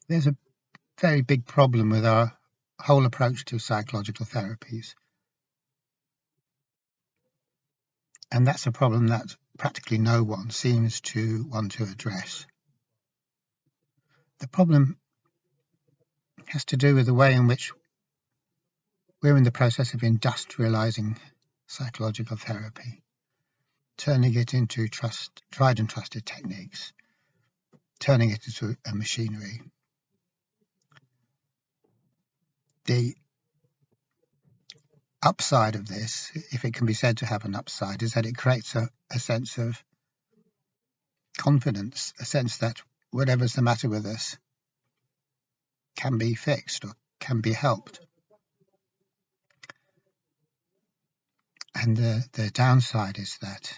There's a very big problem with our whole approach to psychological therapies. And that's a problem that practically no one seems to want to address. The problem has to do with the way in which we're in the process of industrializing psychological therapy, turning it into tried and trusted techniques, turning it into a machinery. The upside of this, if it can be said to have an upside, is that it creates a sense of confidence, a sense that whatever's the matter with us can be fixed or can be helped. And the downside is that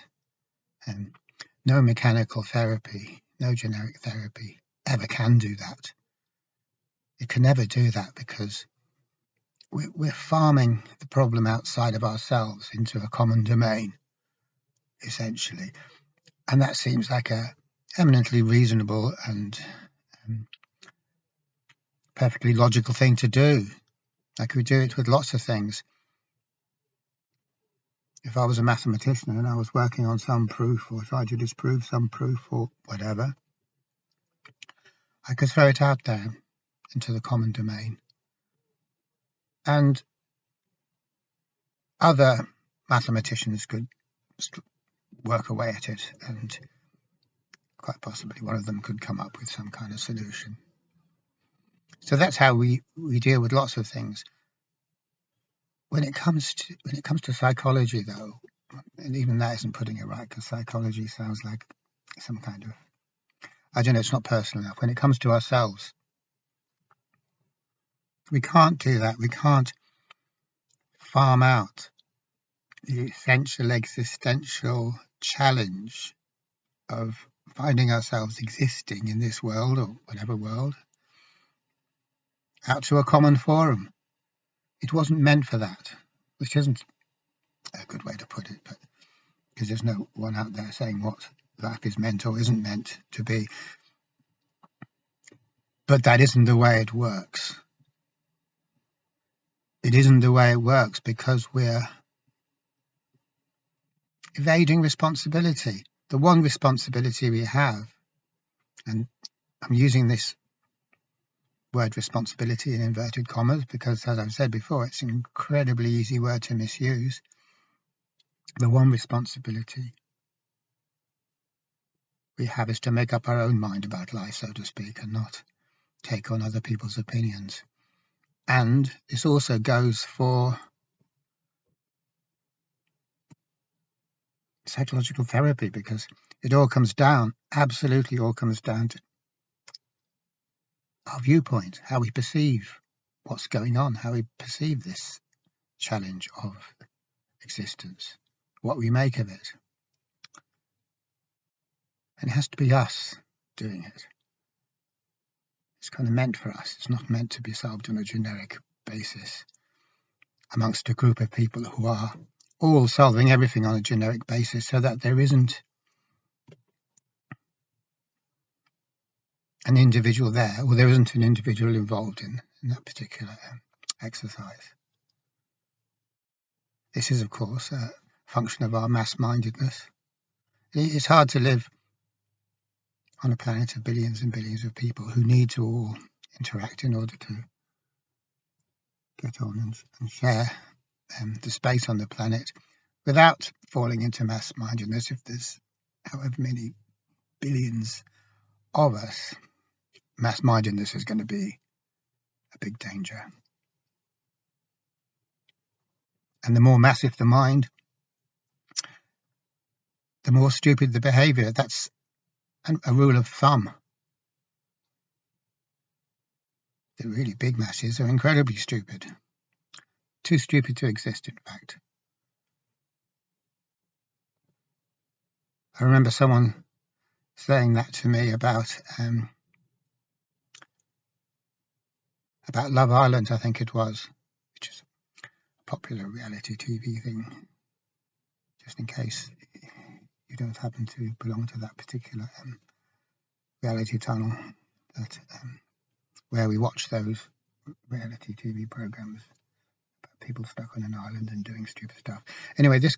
no mechanical therapy, no generic therapy ever can do that. It can never do that because we're farming the problem outside of ourselves into a common domain, essentially. And that seems like a eminently reasonable and perfectly logical thing to do. Like we do it with lots of things. If I was a mathematician and I was working on some proof or tried to disprove some proof or whatever, I could throw it out there into the common domain. And other mathematicians could work away at it, and quite possibly one of them could come up with some kind of solution. So that's how we deal with lots of things. When it comes to psychology, though, and even that isn't putting it right, because psychology sounds like some kind of, I don't know, it's not personal enough. When it comes to ourselves, we can't do that. We can't farm out the essential existential challenge of finding ourselves existing in this world or whatever world out to a common forum. It wasn't meant for that, which isn't a good way to put it, but because there's no one out there saying what life is meant or isn't meant to be. But that isn't the way it works. It isn't the way it works because we're evading responsibility. The one responsibility we have, and I'm using this word responsibility in inverted commas because, as I've said before, it's an incredibly easy word to misuse. The one responsibility we have is to make up our own mind about life, so to speak, and not take on other people's opinions. And this also goes for psychological therapy because it all comes down, absolutely all comes down to our viewpoint, how we perceive what's going on, how we perceive this challenge of existence, what we make of it. And it has to be us doing it. It's kind of meant for us. It's not meant to be solved on a generic basis amongst a group of people who are all solving everything on a generic basis so that there isn't an individual there, or there isn't an individual involved in that particular exercise. This is, of course, a function of our mass-mindedness. It's hard to live on a planet of billions and billions of people who need to all interact in order to get on and share the space on the planet without falling into mass-mindedness. If there's however many billions of us, mass-mindedness is going to be a big danger. And the more massive the mind, the more stupid the behavior. That's a rule of thumb. The really big masses are incredibly stupid. Too stupid to exist, in fact. I remember someone saying that to me about Love Island, I think it was, which is a popular reality TV thing, just in case you don't happen to belong to that particular reality tunnel. But where we watch those reality TV programs about people stuck on an island and doing stupid stuff. Anyway, this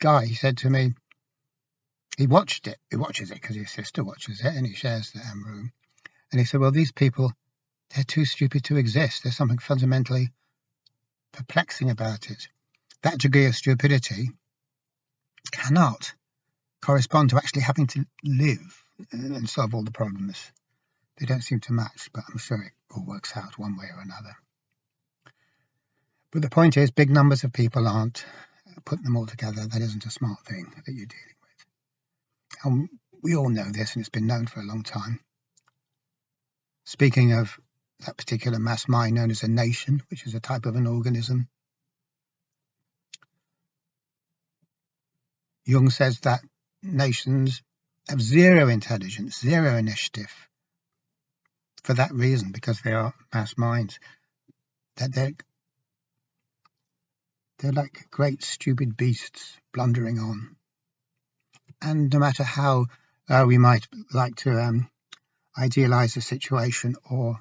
guy, he said to me, he watches it because his sister watches it and he shares the room. And he said, well, these people, they're too stupid to exist. There's something fundamentally perplexing about it. That degree of stupidity cannot correspond to actually having to live and solve all the problems. They don't seem to match, but I'm sure it all works out one way or another. But the point is, big numbers of people aren't putting them all together. That isn't a smart thing that you're dealing with. And we all know this, and it's been known for a long time. Speaking of that particular mass mind known as a nation, which is a type of an organism, Jung says that nations have zero intelligence, zero initiative, for that reason, because they are mass minds. That they're like great stupid beasts blundering on. And no matter how we might like to idealize the situation or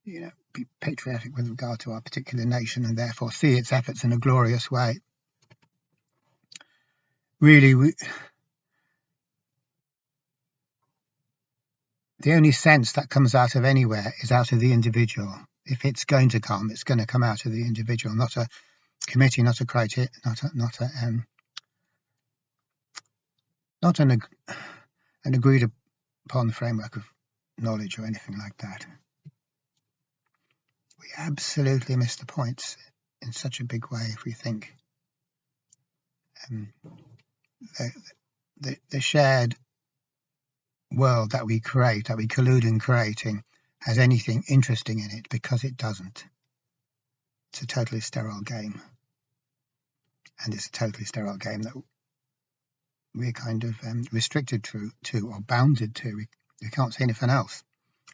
be patriotic with regard to our particular nation and therefore see its efforts in a glorious way, really the only sense that comes out of anywhere is out of the individual. If it's going to come, it's going to come out of the individual, not a committee, not a criteria, not an agreed upon framework of knowledge or anything like that. We absolutely miss the points in such a big way if we think the shared world that we create, that we collude in creating, has anything interesting in it, because it doesn't. It's a totally sterile game. And it's a totally sterile game that we're kind of restricted to or bounded to. We can't say anything else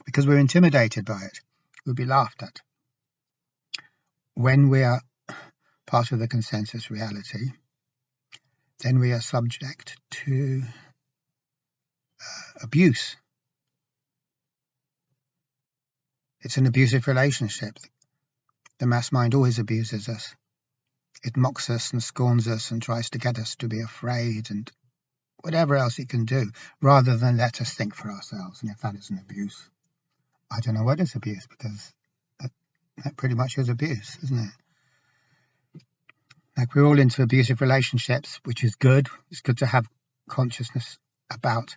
because we're intimidated by it. We'll be laughed at. When we are part of the consensus reality, then we are subject to abuse. It's an abusive relationship. The mass mind always abuses us. It mocks us and scorns us and tries to get us to be afraid and whatever else it can do, rather than let us think for ourselves. And if that is an abuse, I don't know what is abuse, because that pretty much is abuse, isn't it? Like, we're all into abusive relationships, which is good. It's good to have consciousness about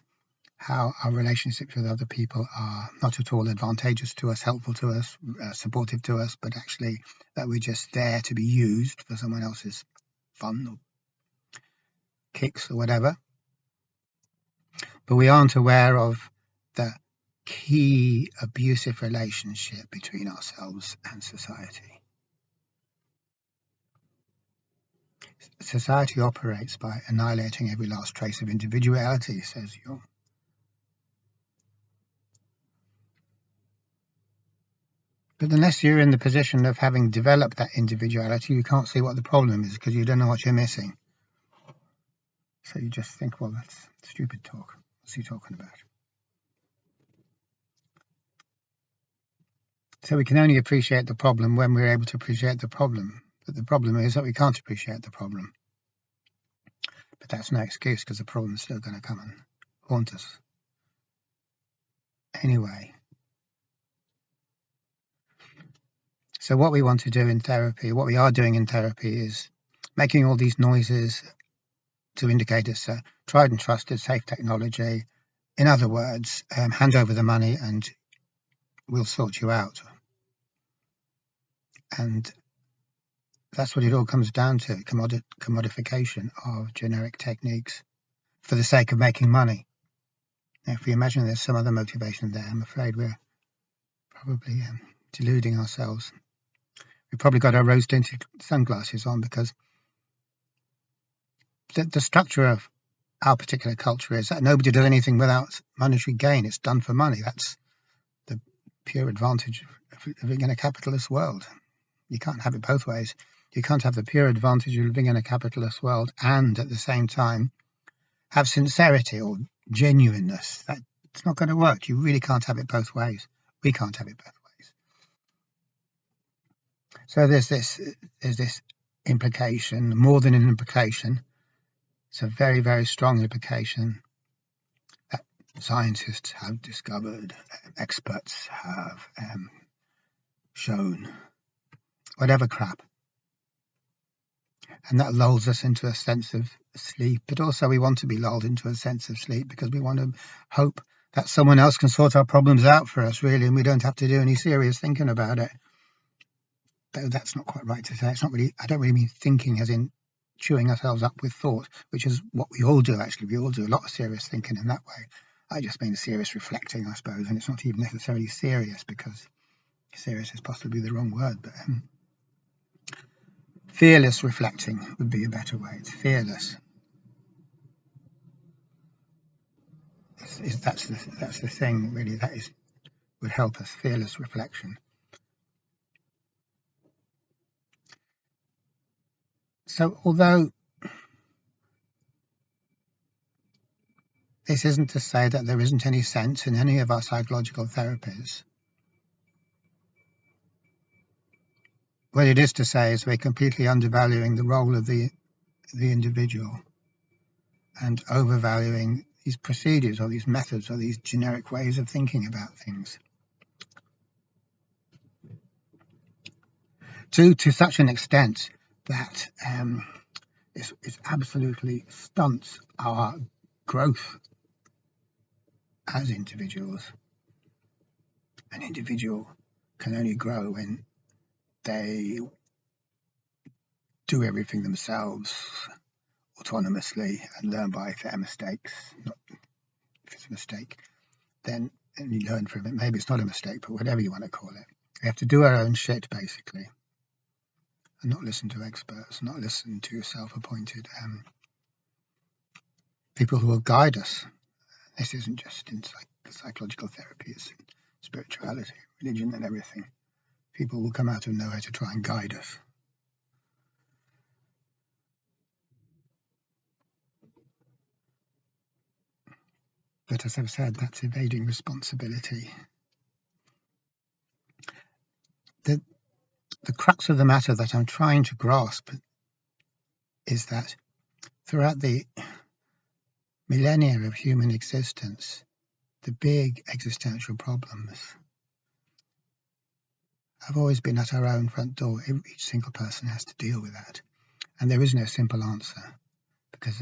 how our relationships with other people are not at all advantageous to us, helpful to us, supportive to us, but actually that we're just there to be used for someone else's fun or kicks or whatever. But we aren't aware of the key abusive relationship between ourselves and society. Society operates by annihilating every last trace of individuality, says Jung. But unless you're in the position of having developed that individuality, you can't see what the problem is, because you don't know what you're missing. So you just think, well, that's stupid talk. What's he talking about? So we can only appreciate the problem when we're able to appreciate the problem. But the problem is that we can't appreciate the problem. But that's no excuse, because the problem's still going to come and haunt us. Anyway. So what we want to do in therapy, what we are doing in therapy, is making all these noises to indicate it's a tried and trusted, safe technology. In other words, hand over the money and we'll sort you out. And that's what it all comes down to, commodification of generic techniques for the sake of making money. Now, if we imagine there's some other motivation there, I'm afraid we're probably deluding ourselves. We've probably got our rose-tinted sunglasses on, because the structure of our particular culture is that nobody does anything without monetary gain. It's done for money. That's the pure advantage of living in a capitalist world. You can't have it both ways. You can't have the pure advantage of living in a capitalist world and at the same time have sincerity or genuineness. It's not going to work. You really can't have it both ways. We can't have it both ways. So there's this implication, more than an implication. It's a very, very strong implication that scientists have discovered, experts have shown, whatever crap. And that lulls us into a sense of sleep. But also we want to be lulled into a sense of sleep because we want to hope that someone else can sort our problems out for us, really, and we don't have to do any serious thinking about it. Though that's not quite right to say. It's not really. I don't really mean thinking as in chewing ourselves up with thought, which is what we all do, actually. We all do a lot of serious thinking in that way. I just mean serious reflecting, I suppose, and it's not even necessarily serious because serious is possibly the wrong word, but fearless reflecting would be a better way. It's fearless. That's the thing, really. That would help us. Fearless reflection. So, although this isn't to say that there isn't any sense in any of our psychological therapies, what it is to say is we're completely undervaluing the role of the individual and overvaluing these procedures or these methods or these generic ways of thinking about things. To such an extent that it absolutely stunts our growth as individuals. An individual can only grow when they do everything themselves autonomously and learn by their mistakes. Not if it's a mistake, then you learn from it. Maybe it's not a mistake, but whatever you want to call it. We have to do our own shit, basically, and not listen to experts, not listen to self-appointed people who will guide us. This isn't just in psychological therapy, it's in spirituality, religion and everything. People will come out of nowhere to try and guide us. But as I've said, that's evading responsibility. The crux of the matter that I'm trying to grasp is that throughout the millennia of human existence, the big existential problems have always been at our own front door. Each single person has to deal with that. And there is no simple answer, because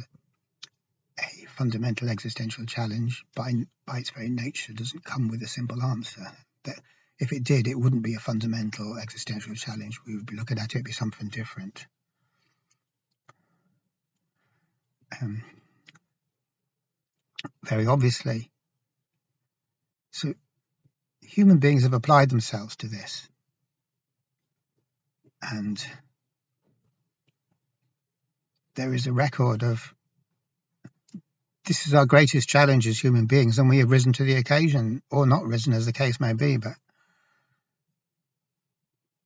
a fundamental existential challenge by its very nature doesn't come with a simple answer. That if it did, it wouldn't be a fundamental existential challenge. We would be looking at it, it'd be something different. Very obviously. So human beings have applied themselves to this. And there is a record of this is our greatest challenge as human beings, and we have risen to the occasion, or not risen, as the case may be. But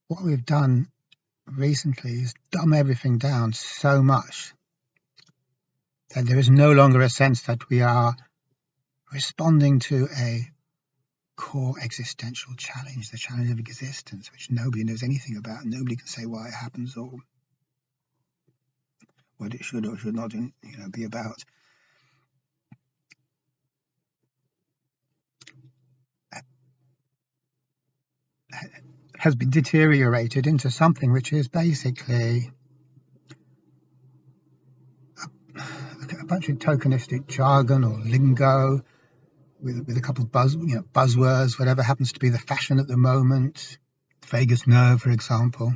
what we've done recently is dumb everything down so much that there is no longer a sense that we are responding to a core existential challenge, the challenge of existence, which nobody knows anything about. Nobody can say why it happens or what it should or should not be about. Has been deteriorated into something which is basically a bunch of tokenistic jargon or lingo with a couple of buzzwords, whatever happens to be the fashion at the moment. Vagus nerve, for example.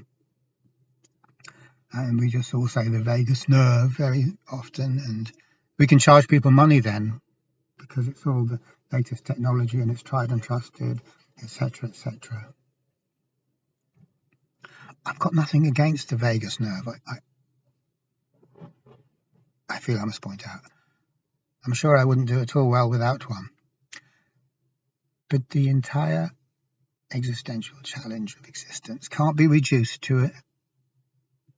And we just all say the vagus nerve very often, and we can charge people money then because it's all the latest technology and it's tried and trusted, etc., etc. I've got nothing against the vagus nerve. I feel I must point out. I'm sure I wouldn't do at all well without one. But the entire existential challenge of existence can't be reduced to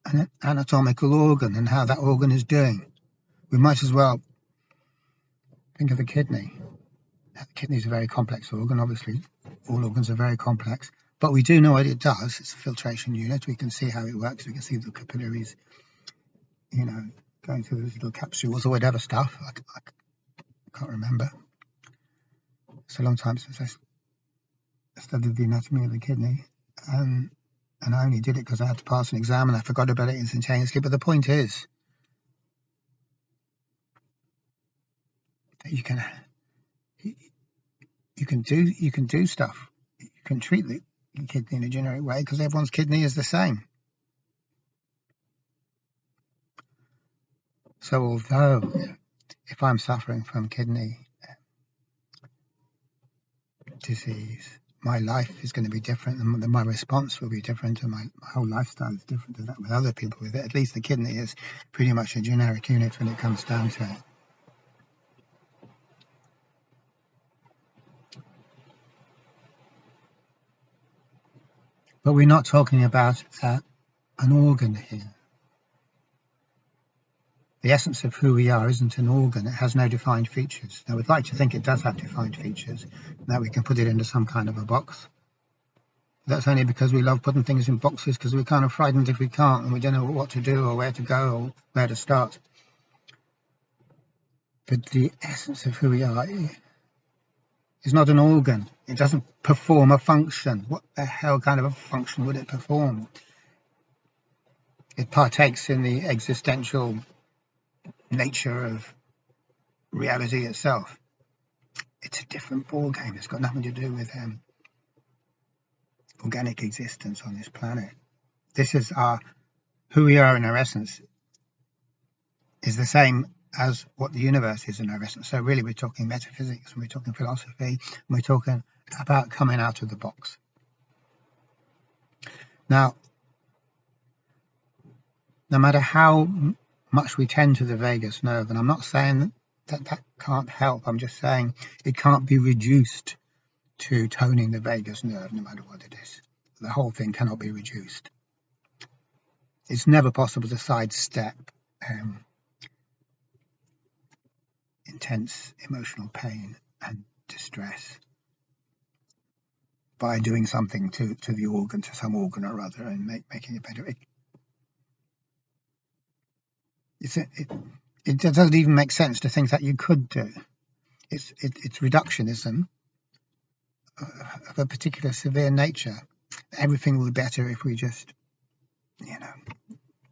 an anatomical organ and how that organ is doing. We might as well think of the kidney. The kidney is a very complex organ. Obviously, all organs are very complex. But we do know what it does. It's a filtration unit. We can see how it works. We can see the capillaries, going through those little capsules or whatever stuff. I can't remember. It's a long time since I studied the anatomy of the kidney. And I only did it because I had to pass an exam and I forgot about it instantaneously. But the point is that you can do stuff. You can treat the kidney in a generic way because everyone's kidney is the same. So although if I'm suffering from kidney disease, my life is going to be different and my response will be different and my whole lifestyle is different to that with other people with it. At least the kidney is pretty much a generic unit when it comes down to it. But we're not talking about an organ here. The essence of who we are isn't an organ. It has no defined features. Now, we'd like to think it does have defined features, that we can put it into some kind of a box. That's only because we love putting things in boxes because we're kind of frightened if we can't and we don't know what to do or where to go or where to start. But the essence of who we are is not an organ. It doesn't perform a function. What the hell kind of a function would it perform? It partakes in the existential nature of reality itself. It's a different ball game. It's got nothing to do with organic existence on this planet. This is who we are in our essence is the same as what the universe is in our essence. So really we're talking metaphysics, and we're talking philosophy, and we're talking about coming out of the box. Now, no matter how much we tend to the vagus nerve, and I'm not saying that can't help, I'm just saying it can't be reduced to toning the vagus nerve no matter what it is. The whole thing cannot be reduced. It's never possible to sidestep intense emotional pain and distress by doing something to the organ, to some organ or other, and making it better. It doesn't even make sense to think that you could do. It's reductionism of a particular severe nature. Everything will be better if we just,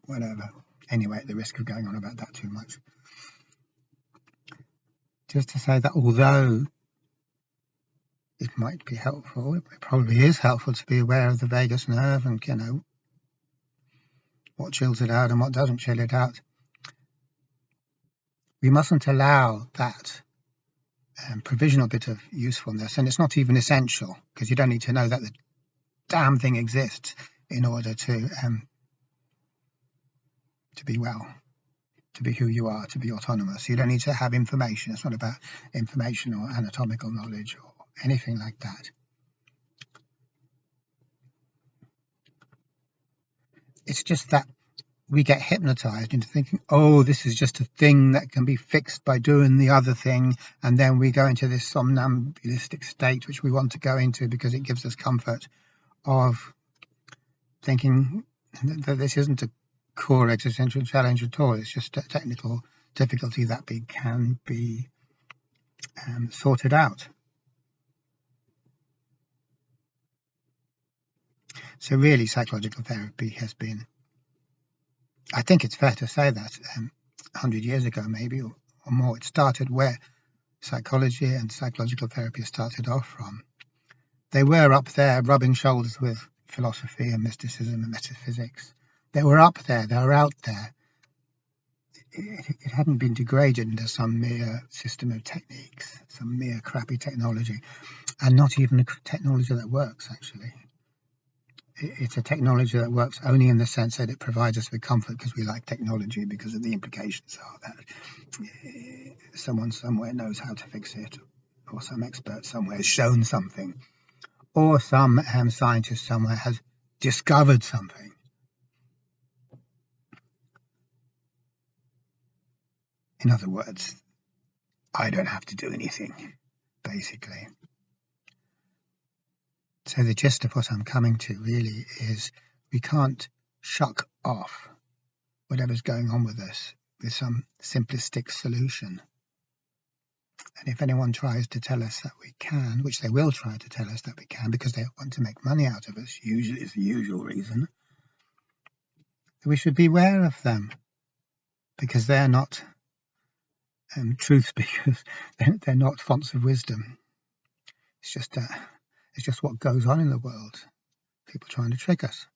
whatever. Anyway, at the risk of going on about that too much. Just to say that although it might be helpful, it probably is helpful to be aware of the vagus nerve and, what chills it out and what doesn't chill it out. We mustn't allow that provisional bit of usefulness, and it's not even essential because you don't need to know that the damn thing exists in order to be well, to be who you are, to be autonomous. You don't need to have information. It's not about information or anatomical knowledge or anything like that. It's just that we get hypnotized into thinking, oh, this is just a thing that can be fixed by doing the other thing, and then we go into this somnambulistic state which we want to go into because it gives us comfort of thinking that this isn't a core existential challenge at all. It's just a technical difficulty that can be sorted out. So really psychological therapy has been, I think it's fair to say that 100 years ago maybe or more, it started where psychology and psychological therapy started off from. They were up there rubbing shoulders with philosophy and mysticism and metaphysics. They were up there, they were out there. It hadn't been degraded into some mere system of techniques, some mere crappy technology, and not even a technology that works, actually. It's a technology that works only in the sense that it provides us with comfort because we like technology, because of the implications are that someone somewhere knows how to fix it, or some expert somewhere has shown something, or some scientist somewhere has discovered something. In other words, I don't have to do anything, basically. So the gist of what I'm coming to really is we can't shuck off whatever's going on with us with some simplistic solution. And if anyone tries to tell us that we can, which they will try to tell us that we can because they want to make money out of us, usually is the usual reason, we should beware of them because they're not truth speakers. They're not fonts of wisdom. It's just what goes on in the world. People trying to trick us.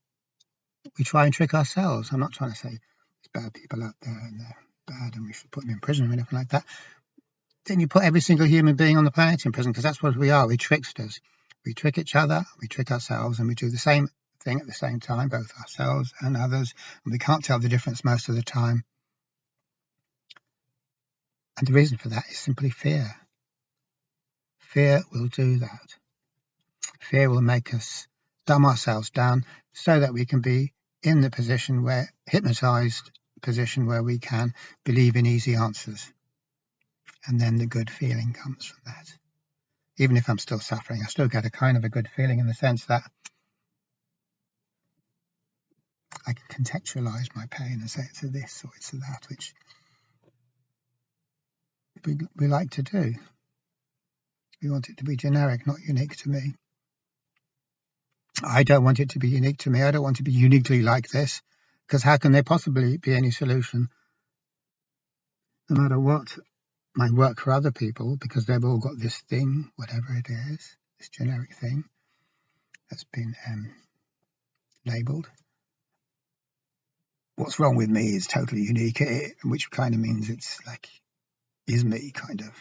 We try and trick ourselves. I'm not trying to say there's bad people out there and they're bad and we should put them in prison or anything like that. Then you put every single human being on the planet in prison because that's what we are. We're tricksters. We trick each other, we trick ourselves, and we do the same thing at the same time, both ourselves and others, and we can't tell the difference most of the time. And the reason for that is simply fear. Fear will do that. Fear will make us dumb ourselves down so that we can be in the position where, hypnotized position where we can believe in easy answers. And then the good feeling comes from that. Even if I'm still suffering, I still get a kind of a good feeling in the sense that I can contextualize my pain and say it's a this or it's a that, which we like to do. We want it to be generic, not unique to me. I don't want it to be unique to me. I don't want to be uniquely like this, because how can there possibly be any solution? No matter what might work for other people, because they've all got this thing, whatever it is, this generic thing that's been labelled. What's wrong with me is totally unique, which kind of means it's like, is me, kind of.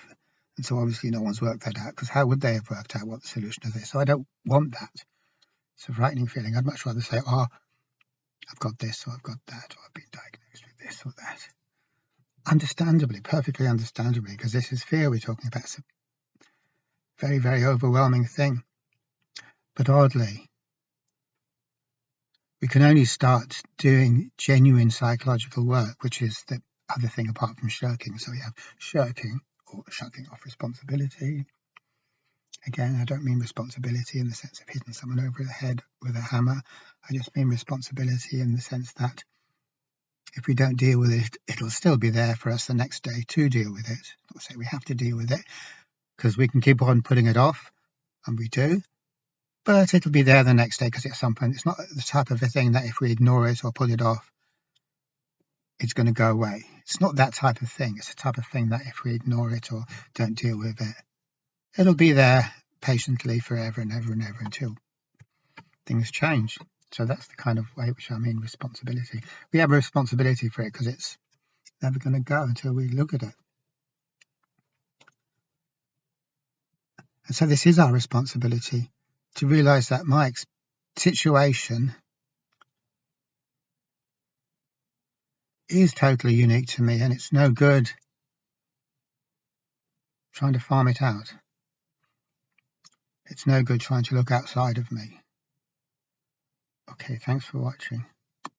And so obviously no one's worked that out, because how would they have worked out what the solution is? So I don't want that. It's a frightening feeling. I'd much rather say, oh, I've got this, or I've got that, or I've been diagnosed with this or that. Understandably, perfectly understandably, because this is fear we're talking about. It's a very, very overwhelming thing. But oddly, we can only start doing genuine psychological work, which is the other thing apart from shirking. So we have shirking, or shucking off responsibility. Again, I don't mean responsibility in the sense of hitting someone over the head with a hammer. I just mean responsibility in the sense that if we don't deal with it, it'll still be there for us the next day to deal with it. Not say we have to deal with it, because we can keep on putting it off, and we do, but it'll be there the next day because at some point it's not the type of a thing that if we ignore it or put it off, it's going to go away. It's not that type of thing. It's the type of thing that if we ignore it or don't deal with it, it'll be there patiently forever and ever and ever until things change. So that's the kind of way which I mean responsibility. We have a responsibility for it because it's never going to go until we look at it. And so this is our responsibility to realize that my situation is totally unique to me, and it's no good trying to farm it out. It's no good trying to look outside of me. Okay, thanks for watching.